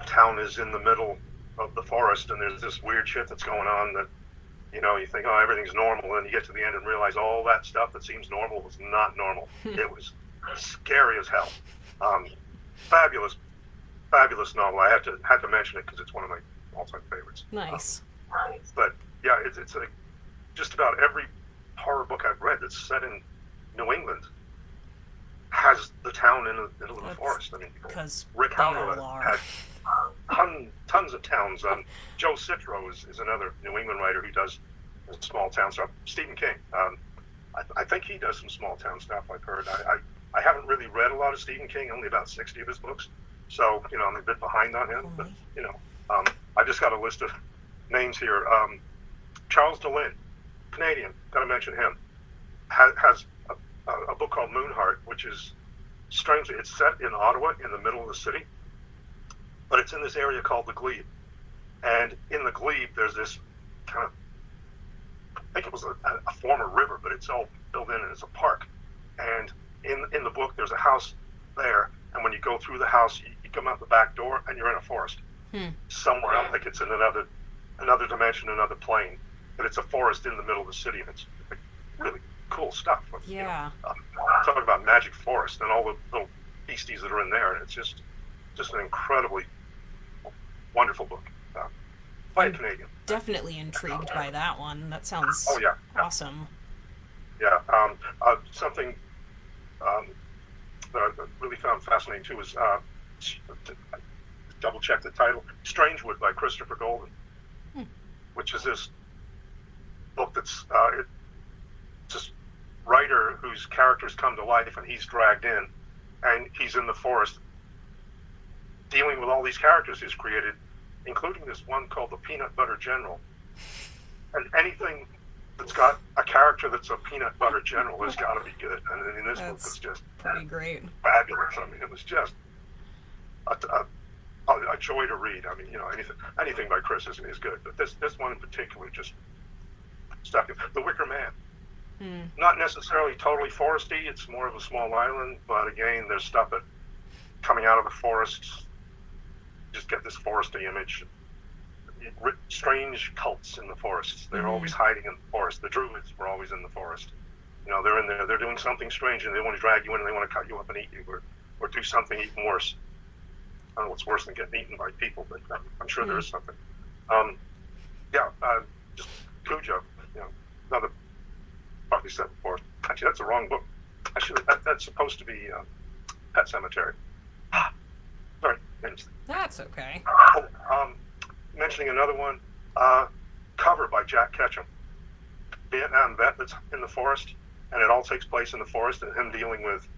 Town is in the middle of the forest, and there's this weird shit that's going on that, you think, oh, everything's normal, and you get to the end and realize all that stuff that seems normal was not normal. It was scary as hell. Fabulous, fabulous novel. I had to mention it because it's one of my all-time favorites. Nice. But yeah, it's like just about every horror book I've read that's set in New England has the town in the middle of the forest. I mean, Because Rick they Howard all are. had tons of towns. Joe Citro is another New England writer who does small town stuff. Stephen King. I think he does some small town stuff, I've heard. I haven't really read a lot of Stephen King, only about 60 of his books. So, I'm a bit behind on him. But, I just got a list of names here. Charles de Lint, Canadian, got to mention him, has a book called Moonheart, which is strangely, it's set in Ottawa in the middle of the city, but it's in this area called the Glebe. And in the Glebe, there's this kind of, I think it was a former river, but it's all filled in and it's a park. And in the book, there's a house there, and when you go through the house, you come out the back door, and you're in a forest. Somewhere else, like it's in another dimension, another plane. But it's a forest in the middle of the city, and it's like really cool stuff. Yeah. Talking about magic forest and all the little beasties that are in there, and it's just an incredibly wonderful book by a Canadian. Definitely intrigued by that one. That sounds awesome. Yeah. Something that I really found fascinating too is double check the title, Strangewood by Christopher Golden, which is this book that's this writer whose characters come to life and he's dragged in, and he's in the forest dealing with all these characters he's created, including this one called the Peanut Butter General. And anything that's got a character that's a peanut butter general has got to be good. And I mean, this book was just pretty great, fabulous. I mean, it was just a joy to read. I mean, anything by Chris is good, but this one in particular just stuck. The Wicker Man, not necessarily totally foresty. It's more of a small island, but again, there's stuff that coming out of the forests. Just get this foresty image. Strange cults in the forests. They're always hiding in the forest. The Druids were always in the forest. They're in there. They're doing something strange, and they want to drag you in, and they want to cut you up and eat you, or do something even worse. I don't know what's worse than getting eaten by people, but I'm sure there is something. Just Buja. Another partly set before. Actually, that's the wrong book. Actually, that's supposed to be Pet Cemetery. Sorry. That's okay. Mentioning another one, Cover by Jack Ketchum. Vietnam vet that's in the forest, and it all takes place in the forest, and him dealing with,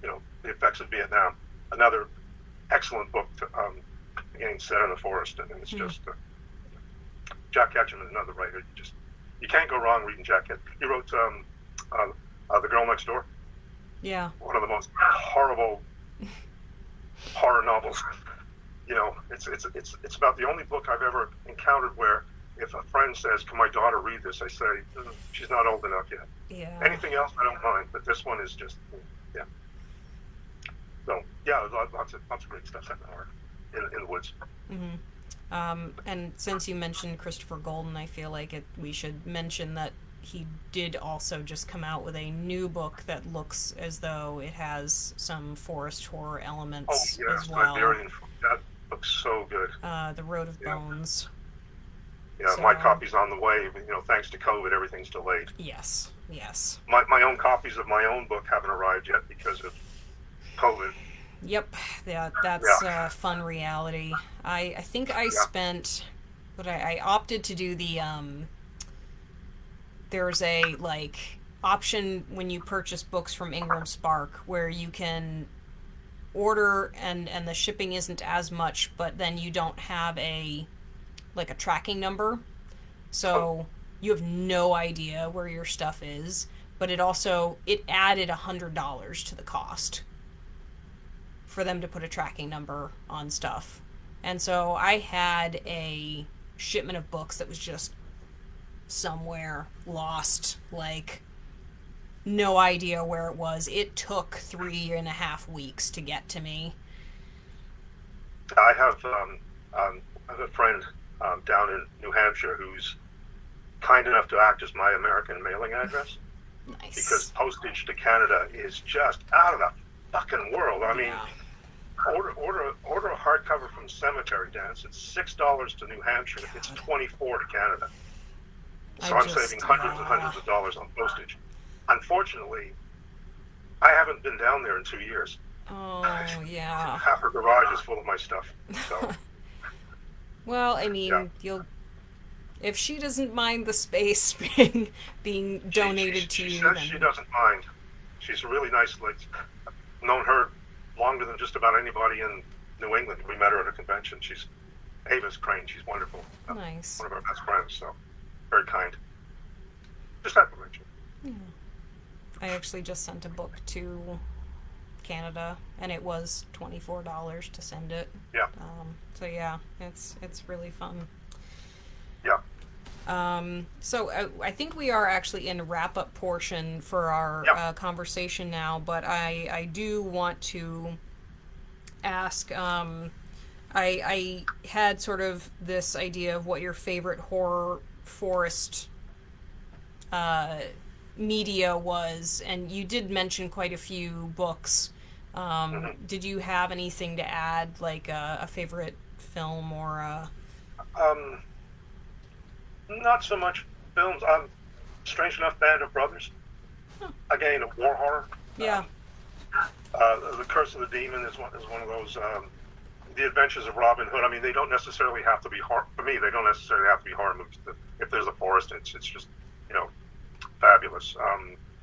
the effects of Vietnam. Another excellent book to, again, set in the forest, and it's just Jack Ketchum is another writer. You can't go wrong reading Jack Ketchum. He wrote The Girl Next Door. Yeah. One of the most horrible horror novels. It's about the only book I've ever encountered where if a friend says, "Can my daughter read this?" I say, "She's not old enough yet." Yeah. Anything else, I don't mind, but this one is just, So lots of great stuff in the woods. And since you mentioned Christopher Golden, I feel like we should mention that he did also just come out with a new book that looks as though it has some forest horror elements as well. That looks so good. The Road of Bones. Yeah, my copy's on the way. Thanks to COVID, everything's delayed. Yes. My own copies of my own book haven't arrived yet because of COVID. Yep, that's a fun reality. I think I spent, but I opted to do the there's a option when you purchase books from Ingram Spark where you can order and the shipping isn't as much, but then you don't have a tracking number, so you have no idea where your stuff is. But it added $100 to the cost for them to put a tracking number on stuff. And so I had a shipment of books that was just somewhere lost, no idea where it was. It took 3.5 weeks to get to me. I have a friend down in New Hampshire who's kind enough to act as my American mailing address. Nice. Because postage to Canada is just out of the fucking world. I mean, order a hardcover from Cemetery Dance. It's $6 to New Hampshire. It's $24 to Canada. So I'm saving hundreds and hundreds of dollars on postage. Unfortunately, I haven't been down there in 2 years. Oh, yeah. Half her garage is full of my stuff. So. Well, I mean, if she doesn't mind the space being donated to you, she says she doesn't mind. She's a really nice. I've known her longer than just about anybody in New England. We met her at a convention. She's Ava's Crane. She's wonderful. Nice. One of our best friends. So very kind. Just have to mention. Yeah. I actually just sent a book to Canada, and it was $24 to send it. Yeah. So yeah, it's really fun. Yeah. So I think we are actually in wrap-up portion for our Yep. conversation now, but I do want to ask. I had sort of this idea of what your favorite horror forest media was, and you did mention quite a few books. Did you have anything to add, like a favorite film or a... Um, Not so much films. Strange enough, Band of Brothers. Again, a war horror. Yeah. The Curse of the Demon is one of those. The Adventures of Robin Hood. I mean, they don't necessarily have to be horror. For me, they don't necessarily have to be horror movies. If there's a forest, it's just, you know, fabulous.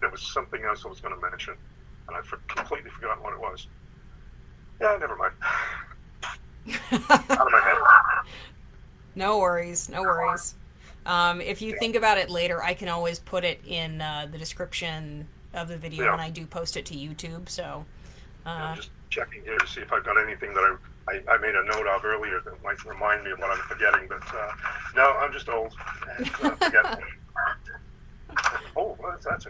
There was something else I was going to mention, and I completely forgotten what it was. Yeah, never mind. Out of my head. No worries, no worries. If you think about it later, I can always put it in the description of the video Yeah. when I do post it to YouTube. So, I'm just checking here to see if I've got anything that I made a note of earlier that might remind me of what I'm forgetting. But no, I'm just old and forget. Oh, what is that?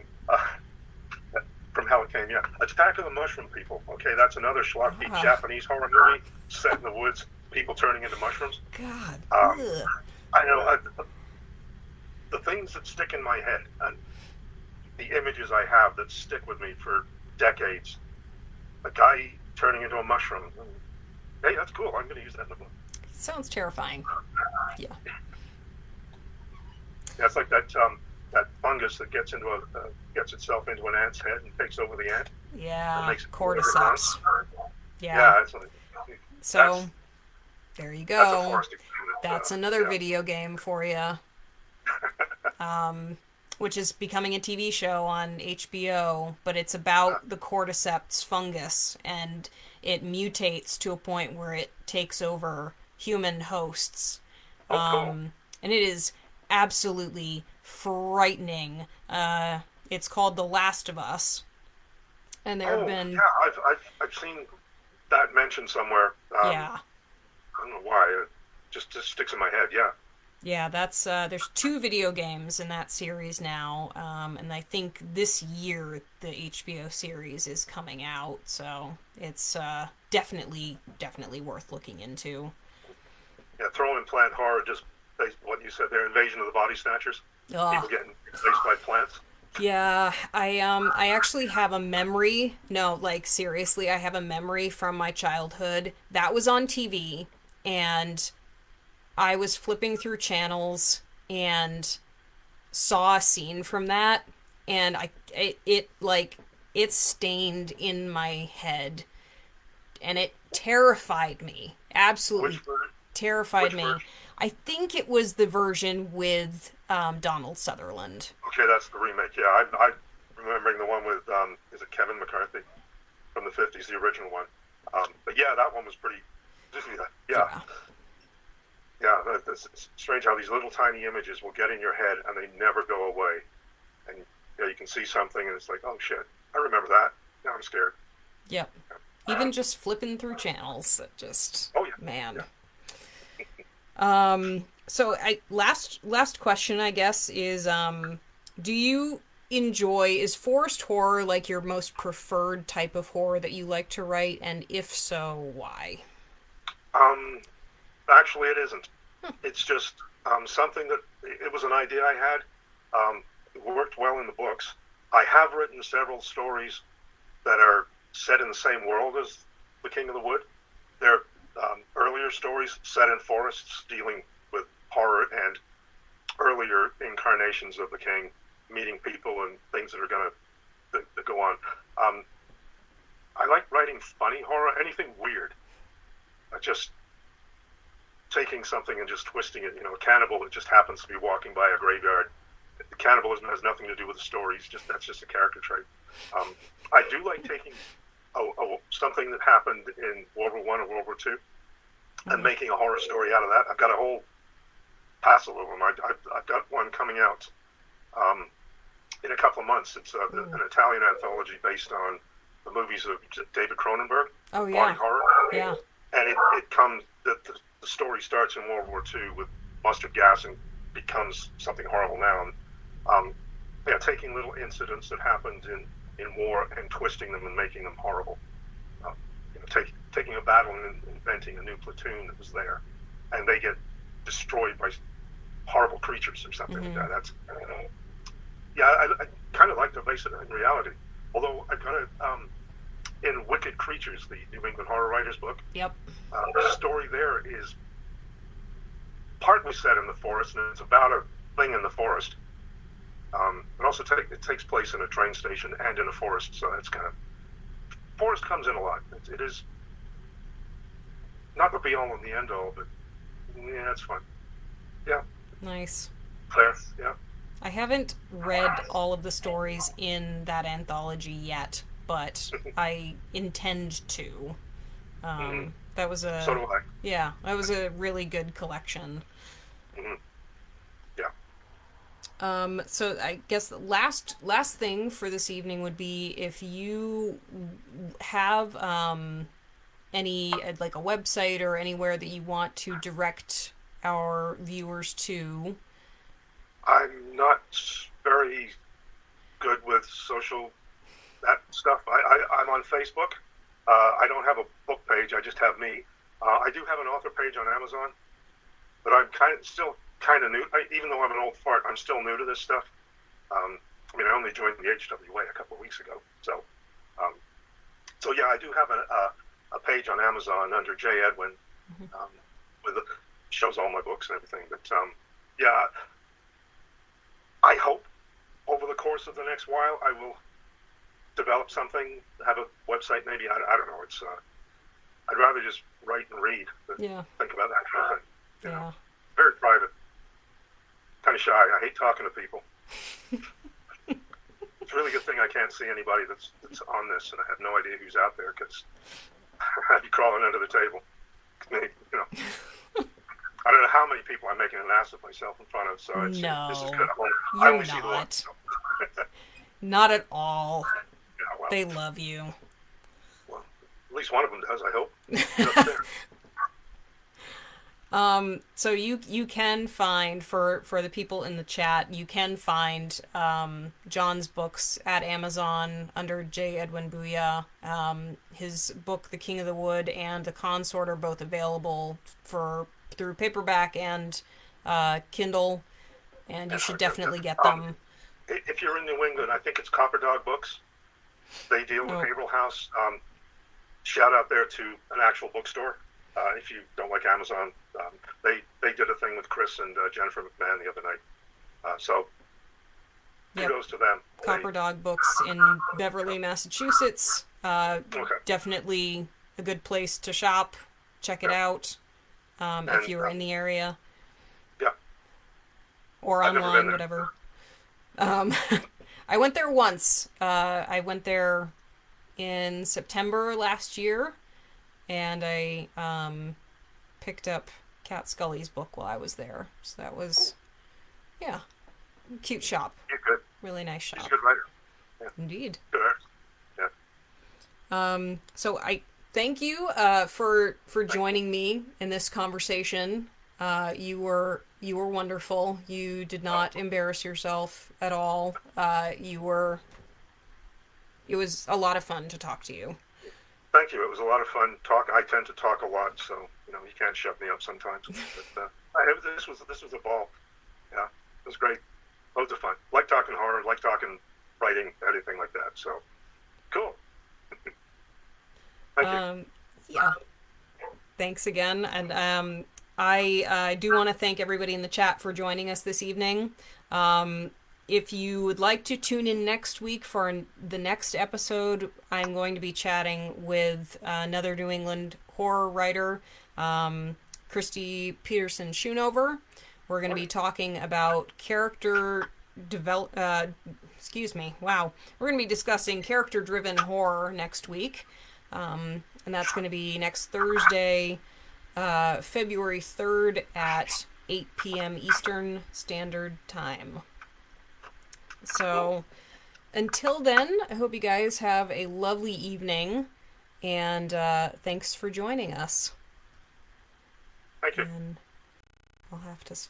From how it came, yeah. Attack of the Mushroom People. Okay, that's another schlocky Japanese horror movie set in the woods. People turning into mushrooms. God. Ugh. I know. The things that stick in my head and the images I have that stick with me for decades. A guy turning into a mushroom. Hey, that's cool. I'm going to use that in the book. Sounds terrifying. Yeah. Yeah, it's like that fungus that gets itself into an ant's head and takes over the ant. Yeah. Makes it Cordyceps. Yeah. Yeah. So there you that's a go. forest That's another video game for you. Which is becoming a TV show on HBO, but it's about the cordyceps fungus, and it mutates to a point where it takes over human hosts. Cool. And it is absolutely frightening. It's called The Last of Us, and there have been... Yeah, I've seen that mentioned somewhere. Yeah. I don't know why. It just sticks in my head, yeah. Yeah, that's there's 2 video games in that series now, and I think this year the HBO series is coming out, so it's definitely worth looking into. Yeah, throw in plant horror, just based on what you said there, Invasion of the Body Snatchers. Ugh. People getting replaced by plants. Yeah, I actually have a memory. No, like seriously, I have a memory from my childhood that was on TV, and I was flipping through channels and saw a scene from that, and it stained in my head, and it terrified me. Absolutely terrified me. Version? I think it was the version with Donald Sutherland. Okay, that's the remake. Yeah, I'm remembering the one with is it Kevin McCarthy from the '50s, the original one. But yeah, that one was pretty. Yeah. Yeah, it's strange how these little tiny images will get in your head and they never go away. And you can see something and it's like, oh shit, I remember that. Now I'm scared. Yep. Even just flipping through channels, that just... Oh yeah. Man. Yeah. So last question, I guess, is do you enjoy... Is forest horror like your most preferred type of horror that you like to write? And if so, why? Actually, it isn't. It's just something that it was an idea I had. It worked well in the books. I have written several stories that are set in the same world as The King of the Wood. They're earlier stories set in forests dealing with horror and earlier incarnations of the king, meeting people and things that are going to go on. I like writing funny horror, anything weird. Just taking something and just twisting it. A cannibal that just happens to be walking by a graveyard. The cannibalism has nothing to do with the story. That's just a character trait. I do like taking something that happened in World War I or World War II and making a horror story out of that. I've got a whole passel of them. I've got one coming out in a couple of months. It's an Italian anthology based on the movies of David Cronenberg. Oh yeah. Body horror. Yeah. And it comes. The story starts in World War II with mustard gas and becomes something horrible now. And, yeah, taking little incidents that happened in war and twisting them and making them horrible. Taking a battle and inventing a new platoon that was there, and they get destroyed by horrible creatures or something like that. That's yeah, I kind of like to base it in reality. Although I've got it in Wicked Creatures, the New England Horror Writers book. Yep. The story there is partly set in the forest, and it's about a thing in the forest. But also it takes place in a train station and in a forest, so that's kind of forest comes in a lot. It is not the be all and the end all, but yeah, it's fun. Yeah. Nice. Claire, yeah. I haven't read all of the stories in that anthology yet, but I intend to. That was a So do I. Yeah, that was a really good collection. Yeah. So I guess the last thing for this evening would be if you have any like a website or anywhere that you want to direct our viewers to. I'm not very good with that stuff. I'm on Facebook. I don't have a book page. I just have me. I do have an author page on Amazon, but I'm still kind of new. Even though I'm an old fart, I'm still new to this stuff. I I only joined the HWA a couple of weeks ago. So yeah, I do have a page on Amazon under J. Edwin, with shows all my books and everything. But yeah, I hope over the course of the next while I will develop something, have a website maybe. I don't know. It's I'd rather just write and read than think about that kind of thing. You know? Very private, kind of shy. I hate talking to people. It's a really good thing I can't see anybody that's on this, and I have no idea who's out there because I'd be crawling under the table. You know. I don't know how many people I'm making an ass of myself in front of, so this is good. I only see the one. So. Not at all. Yeah, well, they love you. Well, at least one of them does, I hope. So you can find, for the people in the chat, you can find John's books at Amazon under J. Edwin Buja. His book, The King of the Wood, and The Consort are both available through paperback and Kindle, and you should definitely get them. If you're in New England, I think it's Copper Dog Books. They deal with Haverhill House. Shout out there to an actual bookstore. If you don't like Amazon, they did a thing with Chris and Jennifer McMahon the other night. So kudos to them. Copper Dog Books in Beverly, Massachusetts. Definitely a good place to shop. Check it out if you're in the area. Yeah. Or online, whatever. I went there once. I went there in September last year, and I picked up Cat Scully's book while I was there. So that was, cute shop. You're good. Really nice shop. He's a good writer. Yeah. Indeed. Good artist. Yeah. So I thank you for joining me in this conversation. You were wonderful. You did not embarrass yourself at all. It was a lot of fun to talk to you. Thank you. It was a lot of fun talk. I tend to talk a lot, so you can't shut me up sometimes. But this was a ball. Yeah, it was great. Loads of fun. Like talking horror. Like talking writing. Anything like that. So cool. Thank you. Yeah. Thanks again, and I do want to thank everybody in the chat for joining us this evening. If you would like to tune in next week for the next episode, I'm going to be chatting with another New England horror writer, Christy Peterson Schoonover. We're going to be talking about character Wow. We're going to be discussing character-driven horror next week. And that's going to be next Thursday, February 3rd at 8 p.m. Eastern Standard Time. So, until then, I hope you guys have a lovely evening, and thanks for joining us. Thank you. And I'll have to